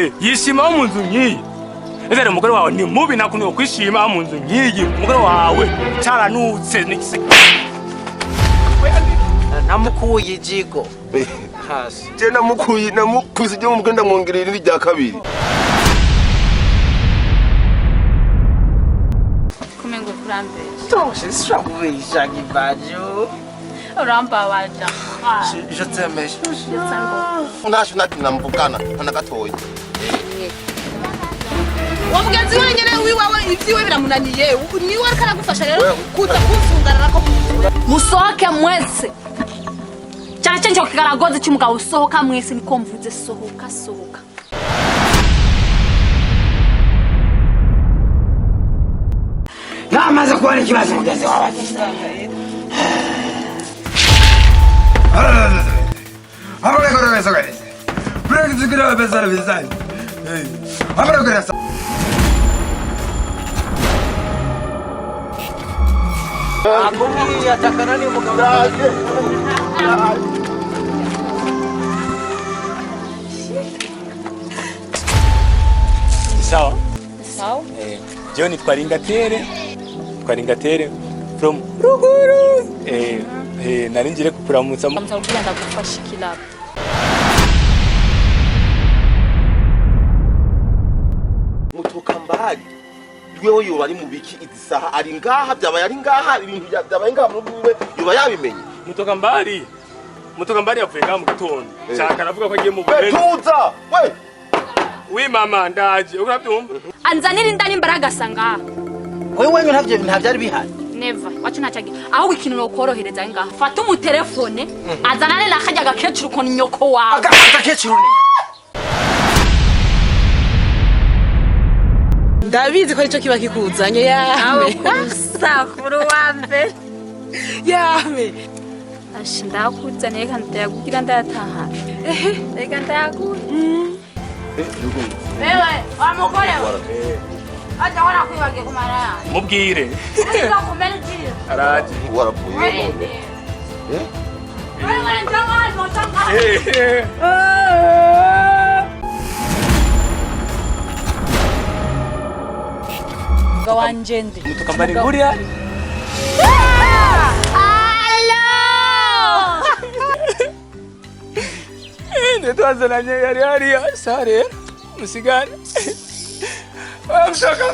wawe yishima mu nzu nkiyi. Ese umugore wawe ni mubi nakunwe kwishima mu nzu nkiyi. Umugore wawe caranutse n'igise. Namukuye ijigo. Hasi. Je namukuse je mugenda mwongerera irya kabiri. Kumengo kurambe. Toshe shabwisha gibajo. Uramba waja. Je t'aime. Unasho nati namvukana kana gatoyi. Wamugenzi wenyene wiwawe ivyiwe biramunaniye. Niwe ariko aragufasha rero kuza kunsungarara ko musohoke mwese. Cyane cyane kigaragoze cy'umugabo usohoka mwese niko mvuze sohoka. Namaze kubona ikibazo mugenzi wawe. Habla con eso, ¿qué dice? Pero que tú quieres pensar en pensar. Habla con eso. Abungi atakana ni umugabo. Sawa. Sawa? John twaringatere from Ruguru. Narinjire kukuramutsa. Muzabwira ndagufasha ikilabo. Mutukambari. Wewe yo bari mu biki izisaha ari ngaha byabaye ari ngaha ibintu byabaye ngaha mu biwe yoba yabimenye. Mutokambari yavuye ngaha mu gitondo. Shaka navuga ko agiye mu bubere. Tuza we. We mama ndaje urabyumva. Anzanira indani imbaraga sanga. Wewe ntavyari bihari. Never. Wacu ntacagi. Aho ikintu no korohereza ngaha. Fata mu telefone azanane nakajya gakecuru ko nyoko wawe. Agakecuru ni. Ndabizi ko arico kiba kikuzanye yame. Sakuru wambe. Yame. Ashinda kuzane kandi ndayagugira ndataha. Reka ndayaguye. Wewe, wamugore. Aja wana kwibagiye kumara. Mubwire. Uriga kumena ikiri. Araje. Waravuye. Wewe njanga. Gawanjende. Mutokambari nguriya. Allo! Twazananye yari hariya sare musigane. Amshaka.